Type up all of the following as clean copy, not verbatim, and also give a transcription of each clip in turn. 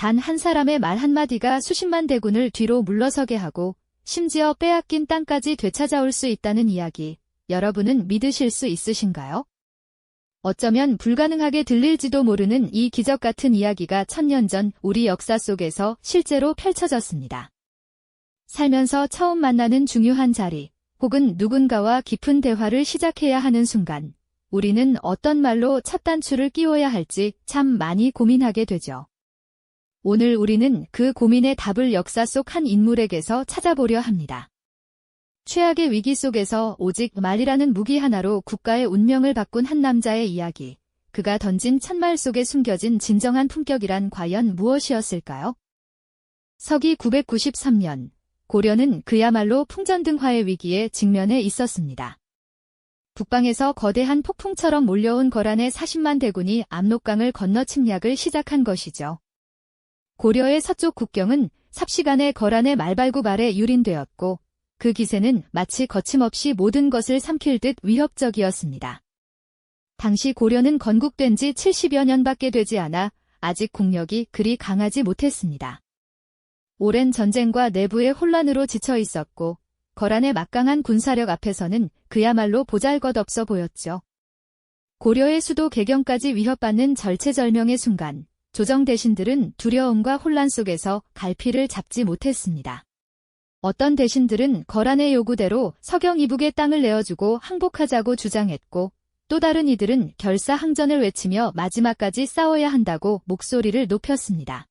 단 한 사람의 말 한마디가 수십만 대군을 뒤로 물러서게 하고 심지어 빼앗긴 땅까지 되찾아올 수 있다는 이야기, 여러분은 믿으실 수 있으신가요? 어쩌면 불가능하게 들릴지도 모르는 이 기적 같은 이야기가 1000년 전 우리 역사 속에서 실제로 펼쳐졌습니다. 살면서 처음 만나는 중요한 자리, 혹은 누군가와 깊은 대화를 시작해야 하는 순간, 우리는 어떤 말로 첫 단추를 끼워야 할지 참 많이 고민하게 되죠. 오늘 우리는 그 고민의 답을 역사 속 한 인물에게서 찾아보려 합니다. 최악의 위기 속에서 오직 말이라는 무기 하나로 국가의 운명을 바꾼 한 남자의 이야기, 그가 던진 첫말 속에 숨겨진 진정한 품격이란 과연 무엇이었을까요? 서기 993년, 고려는 그야말로 풍전등화의 위기에 직면해 있었습니다. 북방에서 거대한 폭풍처럼 몰려온 거란의 40만 대군이 압록강을 건너 침략을 시작한 것이죠. 고려의 서쪽 국경은 삽시간에 거란의 말발굽 아래 유린되었고 그 기세는 마치 거침없이 모든 것을 삼킬 듯 위협적이었습니다. 당시 고려는 건국된 지 70여 년밖에 되지 않아 아직 국력이 그리 강하지 못했습니다. 오랜 전쟁과 내부의 혼란으로 지쳐 있었고 거란의 막강한 군사력 앞에서는 그야말로 보잘것없어 보였죠. 고려의 수도 개경까지 위협받는 절체절명의 순간, 조정 대신들은 두려움과 혼란 속에서 갈피를 잡지 못했습니다. 어떤 대신들은 거란의 요구대로 서경 이북의 땅을 내어주고 항복하자고 주장했고, 또 다른 이들은 결사항전을 외치며 마지막까지 싸워야 한다고 목소리를 높였습니다.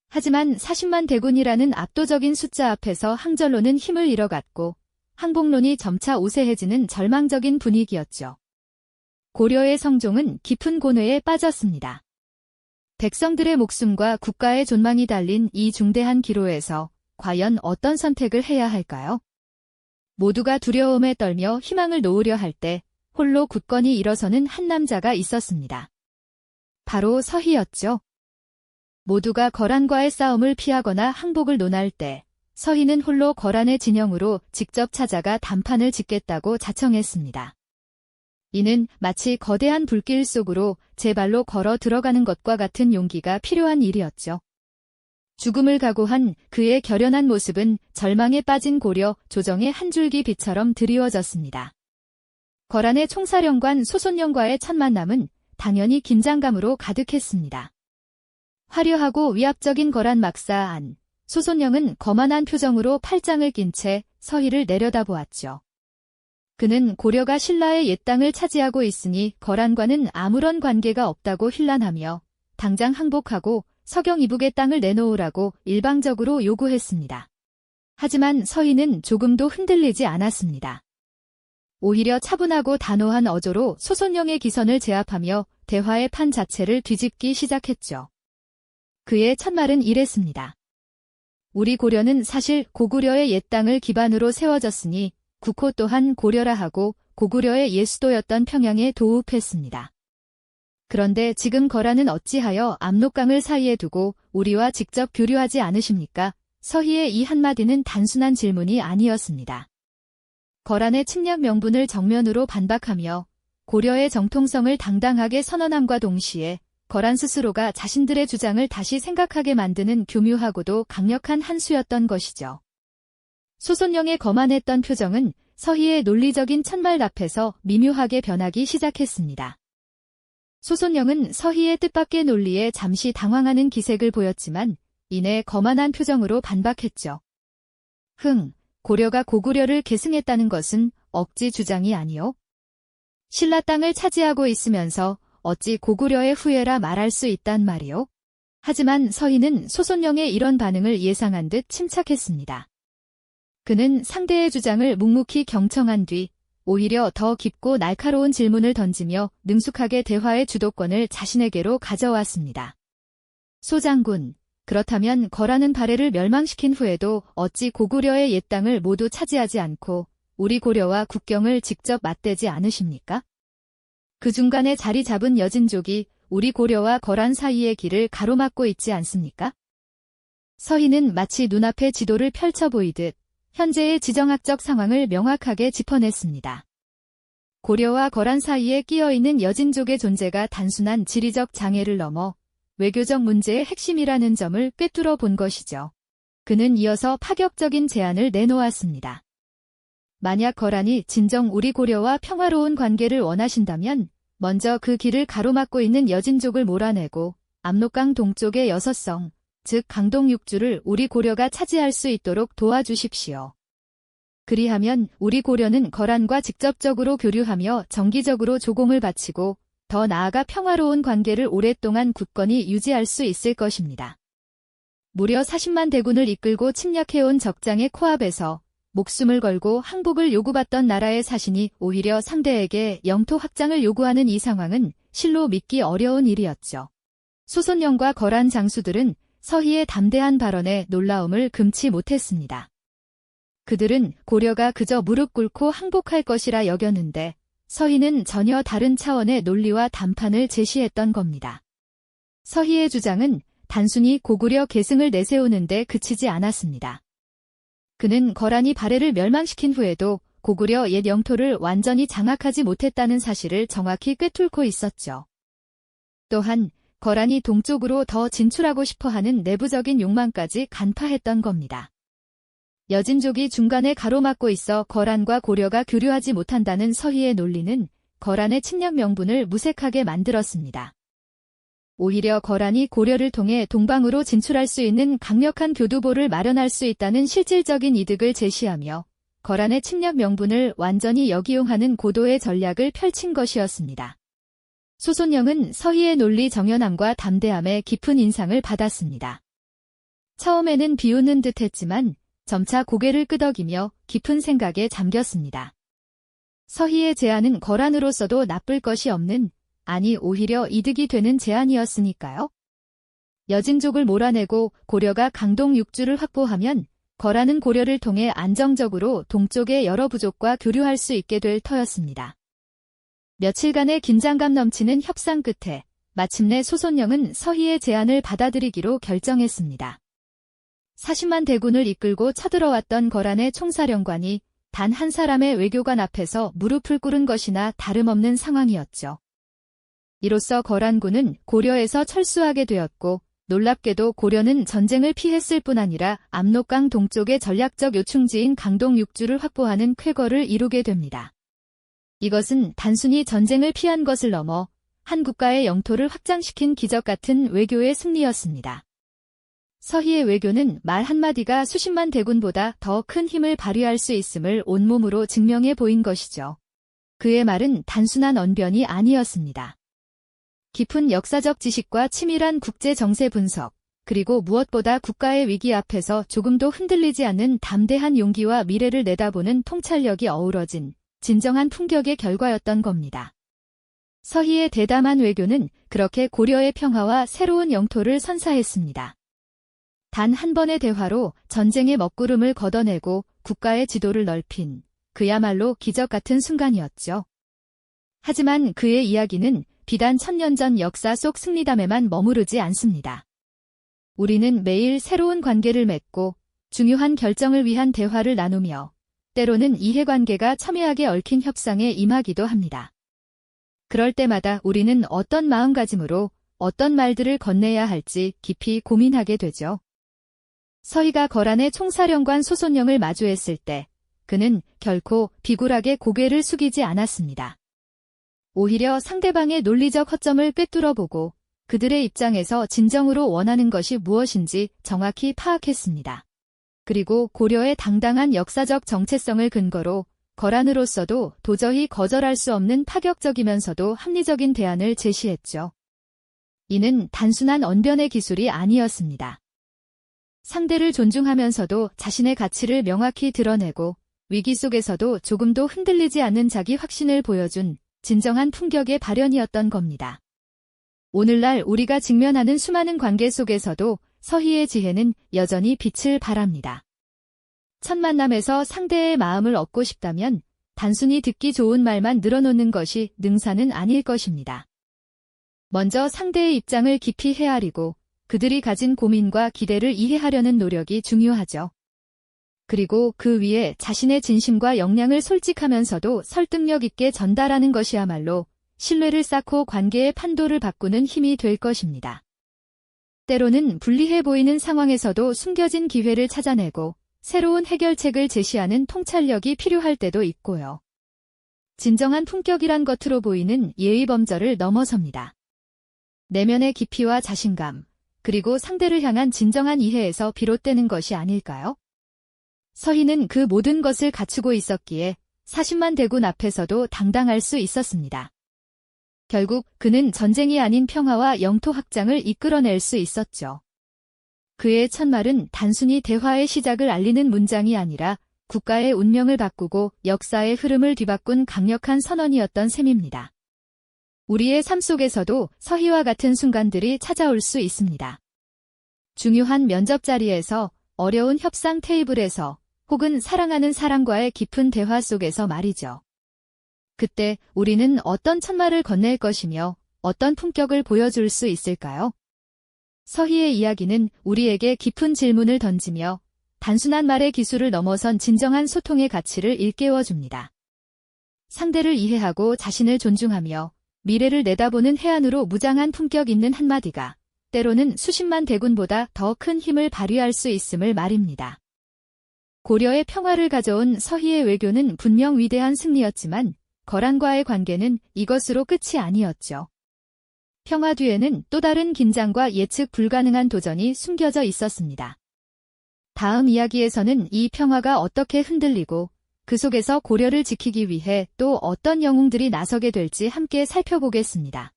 하지만 40만 대군이라는 압도적인 숫자 앞에서 항전론은 힘을 잃어갔고 항복론이 점차 우세해지는 절망적인 분위기였죠. 고려의 성종은 깊은 고뇌에 빠졌습니다. 백성들의 목숨과 국가의 존망이 달린 이 중대한 기로에서 과연 어떤 선택을 해야 할까요? 모두가 두려움에 떨며 희망을 놓으려 할 때 홀로 굳건히 일어서는 한 남자가 있었습니다. 바로 서희였죠. 모두가 거란과의 싸움을 피하거나 항복을 논할 때 서희는 홀로 거란의 진영으로 직접 찾아가 단판을 짓겠다고 자청했습니다. 이는 마치 거대한 불길 속으로 제 발로 걸어 들어가는 것과 같은 용기가 필요한 일이었죠. 죽음을 각오한 그의 결연한 모습은 절망에 빠진 고려 조정의 한 줄기 빛처럼 드리워졌습니다. 거란의 총사령관 소손영과의 첫 만남은 당연히 긴장감으로 가득했습니다. 화려하고 위압적인 거란 막사 안, 소손영은 거만한 표정으로 팔짱을 낀 채 서희를 내려다보았죠. 그는 고려가 신라의 옛 땅을 차지하고 있으니 거란과는 아무런 관계가 없다고 힐난하며 당장 항복하고 서경 이북의 땅을 내놓으라고 일방적으로 요구했습니다. 하지만 서희는 조금도 흔들리지 않았습니다. 오히려 차분하고 단호한 어조로 소손영의 기선을 제압하며 대화의 판 자체를 뒤집기 시작했죠. 그의 첫말은 이랬습니다. 우리 고려는 사실 고구려의 옛 땅을 기반으로 세워졌으니 국호 또한 고려라 하고 고구려의 옛 수도였던 평양에 도읍했습니다. 그런데 지금 거란은 어찌하여 압록강을 사이에 두고 우리와 직접 교류하지 않으십니까? 서희의 이 한마디는 단순한 질문이 아니었습니다. 거란의 침략 명분을 정면으로 반박하며 고려의 정통성을 당당하게 선언함과 동시에 거란 스스로가 자신들의 주장을 다시 생각하게 만드는 교묘하고도 강력한 한 수였던 것이죠. 소손영의 거만했던 표정은 서희의 논리적인 첫말 앞에서 미묘하게 변하기 시작했습니다. 소손영은 서희의 뜻밖의 논리에 잠시 당황하는 기색을 보였지만 이내 거만한 표정으로 반박했죠. 고려가 고구려를 계승했다는 것은 억지 주장이 아니오? 신라 땅을 차지하고 있으면서 어찌 고구려의 후예라 말할 수 있단 말이오? 하지만 서희는 소손영의 이런 반응을 예상한 듯 침착했습니다. 그는 상대의 주장을 묵묵히 경청한 뒤 오히려 더 깊고 날카로운 질문을 던지며 능숙하게 대화의 주도권을 자신에게로 가져왔습니다. 소장군, 그렇다면 거란은 발해를 멸망시킨 후에도 어찌 고구려의 옛 땅을 모두 차지하지 않고 우리 고려와 국경을 직접 맞대지 않으십니까? 그 중간에 자리 잡은 여진족이 우리 고려와 거란 사이의 길을 가로막고 있지 않습니까? 서희는 마치 눈앞에 지도를 펼쳐 보이듯 현재의 지정학적 상황을 명확하게 짚어냈습니다. 고려와 거란 사이에 끼어있는 여진족의 존재가 단순한 지리적 장애를 넘어 외교적 문제의 핵심이라는 점을 꿰뚫어 본 것이죠. 그는 이어서 파격적인 제안을 내놓았습니다. 만약 거란이 진정 우리 고려와 평화로운 관계를 원하신다면 먼저 그 길을 가로막고 있는 여진족을 몰아내고 압록강 동쪽의 6성, 즉 강동 6주를 우리 고려가 차지할 수 있도록 도와주십시오. 그리하면 우리 고려는 거란과 직접적으로 교류하며 정기적으로 조공을 바치고 더 나아가 평화로운 관계를 오랫동안 굳건히 유지할 수 있을 것입니다. 무려 40만 대군을 이끌고 침략해온 적장의 코앞에서 목숨을 걸고 항복을 요구받던 나라의 사신이 오히려 상대에게 영토 확장을 요구하는 이 상황은 실로 믿기 어려운 일이었죠. 소손영과 거란 장수들은 서희의 담대한 발언에 놀라움을 금치 못했습니다. 그들은 고려가 그저 무릎 꿇고 항복할 것이라 여겼는데 서희는 전혀 다른 차원의 논리와 담판을 제시했던 겁니다. 서희의 주장은 단순히 고구려 계승을 내세우는데 그치지 않았습니다. 그는 거란이 발해를 멸망시킨 후에도 고구려 옛 영토를 완전히 장악하지 못했다는 사실을 정확히 꿰뚫고 있었죠. 또한 거란이 동쪽으로 더 진출하고 싶어하는 내부적인 욕망까지 간파했던 겁니다. 여진족이 중간에 가로막고 있어 거란과 고려가 교류하지 못한다는 서희의 논리는 거란의 침략 명분을 무색하게 만들었습니다. 오히려 거란이 고려를 통해 동방으로 진출할 수 있는 강력한 교두보를 마련할 수 있다는 실질적인 이득을 제시하며 거란의 침략 명분을 완전히 역이용하는 고도의 전략을 펼친 것이었습니다. 소손영은 서희의 논리 정연함과 담대함에 깊은 인상을 받았습니다. 처음에는 비웃는 듯 했지만 점차 고개를 끄덕이며 깊은 생각에 잠겼습니다. 서희의 제안은 거란으로서도 나쁠 것이 없는, 아니 오히려 이득이 되는 제안이었으니까요. 여진족을 몰아내고 고려가 강동 6주를 확보하면 거란은 고려를 통해 안정적으로 동쪽의 여러 부족과 교류할 수 있게 될 터였습니다. 며칠간의 긴장감 넘치는 협상 끝에 마침내 소손영은 서희의 제안을 받아들이기로 결정했습니다. 40만 대군을 이끌고 쳐들어왔던 거란의 총사령관이 단 한 사람의 외교관 앞에서 무릎을 꿇은 것이나 다름없는 상황이었죠. 이로써 거란군은 고려에서 철수하게 되었고 놀랍게도 고려는 전쟁을 피했을 뿐 아니라 압록강 동쪽의 전략적 요충지인 강동 6주를 확보하는 쾌거를 이루게 됩니다. 이것은 단순히 전쟁을 피한 것을 넘어 한 국가의 영토를 확장시킨 기적 같은 외교의 승리였습니다. 서희의 외교는 말 한마디가 수십만 대군보다 더 큰 힘을 발휘할 수 있음을 온몸으로 증명해 보인 것이죠. 그의 말은 단순한 언변이 아니었습니다. 깊은 역사적 지식과 치밀한 국제 정세 분석, 그리고 무엇보다 국가의 위기 앞에서 조금도 흔들리지 않는 담대한 용기와 미래를 내다보는 통찰력이 어우러진 진정한 품격의 결과였던 겁니다. 서희의 대담한 외교는 그렇게 고려의 평화와 새로운 영토를 선사했습니다. 단 한 번의 대화로 전쟁의 먹구름을 걷어내고 국가의 지도를 넓힌 그야말로 기적 같은 순간이었죠. 하지만 그의 이야기는 비단 1000년 전 역사 속 승리담에만 머무르지 않습니다. 우리는 매일 새로운 관계를 맺고 중요한 결정을 위한 대화를 나누며 때로는 이해관계가 첨예하게 얽힌 협상에 임하기도 합니다. 그럴 때마다 우리는 어떤 마음가짐으로 어떤 말들을 건네야 할지 깊이 고민하게 되죠. 서희가 거란의 총사령관 소손영을 마주했을 때 그는 결코 비굴하게 고개를 숙이지 않았습니다. 오히려 상대방의 논리적 허점을 꿰뚫어보고 그들의 입장에서 진정으로 원하는 것이 무엇인지 정확히 파악했습니다. 그리고 고려의 당당한 역사적 정체성을 근거로 거란으로서도 도저히 거절할 수 없는 파격적이면서도 합리적인 대안을 제시했죠. 이는 단순한 언변의 기술이 아니었습니다. 상대를 존중하면서도 자신의 가치를 명확히 드러내고 위기 속에서도 조금도 흔들리지 않는 자기 확신을 보여준 진정한 품격의 발현이었던 겁니다. 오늘날 우리가 직면하는 수많은 관계 속에서도 서희의 지혜는 여전히 빛을 발합니다. 첫 만남에서 상대의 마음을 얻고 싶다면 단순히 듣기 좋은 말만 늘어놓는 것이 능사는 아닐 것입니다. 먼저 상대의 입장을 깊이 헤아리고 그들이 가진 고민과 기대를 이해하려는 노력이 중요하죠. 그리고 그 위에 자신의 진심과 역량을 솔직하면서도 설득력 있게 전달하는 것이야말로 신뢰를 쌓고 관계의 판도를 바꾸는 힘이 될 것입니다. 때로는 불리해 보이는 상황에서도 숨겨진 기회를 찾아내고 새로운 해결책을 제시하는 통찰력이 필요할 때도 있고요. 진정한 품격이란 겉으로 보이는 예의범절을 넘어섭니다. 내면의 깊이와 자신감, 그리고 상대를 향한 진정한 이해에서 비롯되는 것이 아닐까요? 서희는 그 모든 것을 갖추고 있었기에 40만 대군 앞에서도 당당할 수 있었습니다. 결국 그는 전쟁이 아닌 평화와 영토 확장을 이끌어낼 수 있었죠. 그의 첫말은 단순히 대화의 시작을 알리는 문장이 아니라 국가의 운명을 바꾸고 역사의 흐름을 뒤바꾼 강력한 선언이었던 셈입니다. 우리의 삶 속에서도 서희와 같은 순간들이 찾아올 수 있습니다. 중요한 면접 자리에서, 어려운 협상 테이블에서, 혹은 사랑하는 사람과의 깊은 대화 속에서 말이죠. 그때 우리는 어떤 첫말을 건넬 것이며 어떤 품격을 보여줄 수 있을까요? 서희의 이야기는 우리에게 깊은 질문을 던지며 단순한 말의 기술을 넘어선 진정한 소통의 가치를 일깨워줍니다. 상대를 이해하고 자신을 존중하며 미래를 내다보는 해안으로 무장한 품격 있는 한마디가 때로는 수십만 대군보다 더 큰 힘을 발휘할 수 있음을 말입니다. 고려의 평화를 가져온 서희의 외교는 분명 위대한 승리였지만 거란과의 관계는 이것으로 끝이 아니었죠. 평화 뒤에는 또 다른 긴장과 예측 불가능한 도전이 숨겨져 있었습니다. 다음 이야기에서는 이 평화가 어떻게 흔들리고 그 속에서 고려를 지키기 위해 또 어떤 영웅들이 나서게 될지 함께 살펴보겠습니다.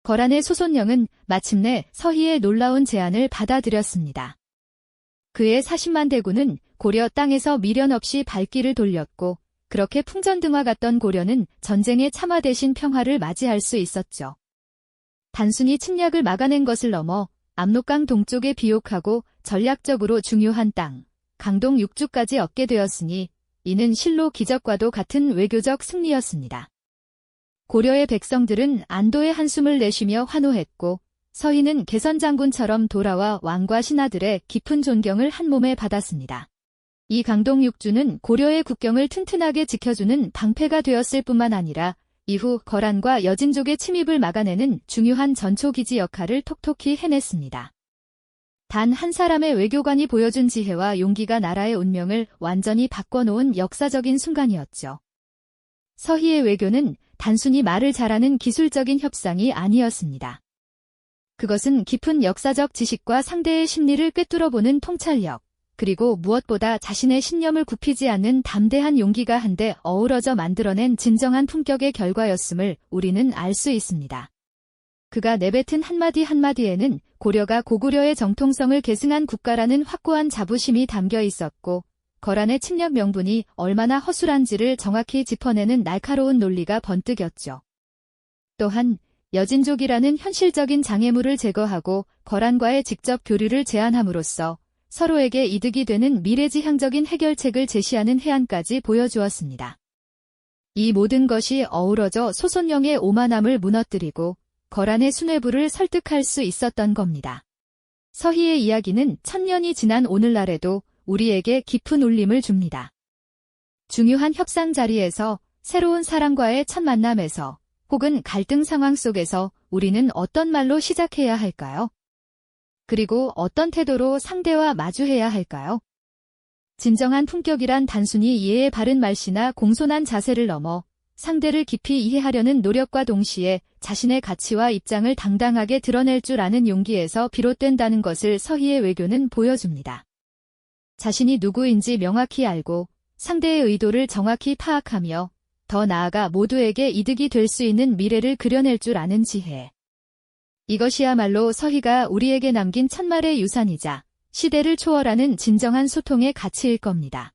거란의 소손령은 마침내 서희의 놀라운 제안을 받아들였습니다. 그의 40만 대군은 고려 땅에서 미련 없이 발길을 돌렸고 그렇게 풍전등화 같던 고려는 전쟁의 참화 대신 평화를 맞이할 수 있었죠. 단순히 침략을 막아낸 것을 넘어 압록강 동쪽에 비옥하고 전략적으로 중요한 땅, 강동 6주까지 얻게 되었으니 이는 실로 기적과도 같은 외교적 승리였습니다. 고려의 백성들은 안도의 한숨을 내쉬며 환호했고 서희는 개선장군처럼 돌아와 왕과 신하들의 깊은 존경을 한몸에 받았습니다. 이 강동 6주는 고려의 국경을 튼튼하게 지켜주는 방패가 되었을 뿐만 아니라 이후 거란과 여진족의 침입을 막아내는 중요한 전초기지 역할을 톡톡히 해냈습니다. 단 한 사람의 외교관이 보여준 지혜와 용기가 나라의 운명을 완전히 바꿔놓은 역사적인 순간이었죠. 서희의 외교는 단순히 말을 잘하는 기술적인 협상이 아니었습니다. 그것은 깊은 역사적 지식과 상대의 심리를 꿰뚫어보는 통찰력, 그리고 무엇보다 자신의 신념을 굽히지 않는 담대한 용기가 한데 어우러져 만들어낸 진정한 품격의 결과였음을 우리는 알 수 있습니다. 그가 내뱉은 한마디 한마디에는 고려가 고구려의 정통성을 계승한 국가라는 확고한 자부심이 담겨 있었고 거란의 침략 명분이 얼마나 허술한지를 정확히 짚어내는 날카로운 논리가 번뜩였죠. 또한 여진족이라는 현실적인 장애물을 제거하고 거란과의 직접 교류를 제한함으로써 서로에게 이득이 되는 미래지향적인 해결책을 제시하는 해안까지 보여주었습니다. 이 모든 것이 어우러져 소손령의 오만함을 무너뜨리고 거란의 수뇌부를 설득할 수 있었던 겁니다. 서희의 이야기는 1000년이 지난 오늘날에도 우리에게 깊은 울림을 줍니다. 중요한 협상 자리에서, 새로운 사람과의 첫 만남에서, 혹은 갈등 상황 속에서 우리는 어떤 말로 시작해야 할까요? 그리고 어떤 태도로 상대와 마주해야 할까요? 진정한 품격이란 단순히 예의 바른 말씨나 공손한 자세를 넘어 상대를 깊이 이해하려는 노력과 동시에 자신의 가치와 입장을 당당하게 드러낼 줄 아는 용기에서 비롯된다는 것을 서희의 외교는 보여줍니다. 자신이 누구인지 명확히 알고 상대의 의도를 정확히 파악하며 더 나아가 모두에게 이득이 될 수 있는 미래를 그려낼 줄 아는 지혜. 이것이야말로 서희가 우리에게 남긴 첫말의 유산이자 시대를 초월하는 진정한 소통의 가치일 겁니다.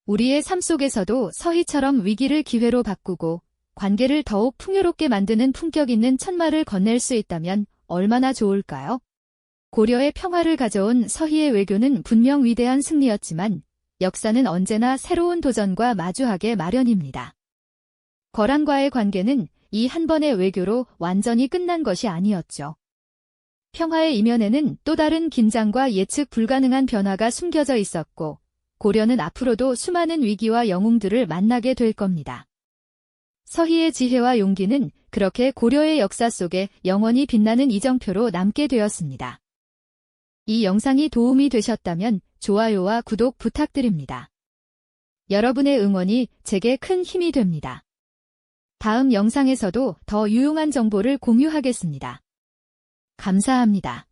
우리의 삶 속에서도 서희처럼 위기를 기회로 바꾸고 관계를 더욱 풍요롭게 만드는 품격 있는 첫말을 건넬 수 있다면 얼마나 좋을까요? 고려의 평화를 가져온 서희의 외교는 분명 위대한 승리였지만 역사는 언제나 새로운 도전과 마주하게 마련입니다. 거란과의 관계는 이 한 번의 외교로 완전히 끝난 것이 아니었죠. 평화의 이면에는 또 다른 긴장과 예측 불가능한 변화가 숨겨져 있었고 고려는 앞으로도 수많은 위기와 영웅들을 만나게 될 겁니다. 서희의 지혜와 용기는 그렇게 고려의 역사 속에 영원히 빛나는 이정표로 남게 되었습니다. 이 영상이 도움이 되셨다면 좋아요와 구독 부탁드립니다. 여러분의 응원이 제게 큰 힘이 됩니다. 다음 영상에서도 더 유용한 정보를 공유하겠습니다. 감사합니다.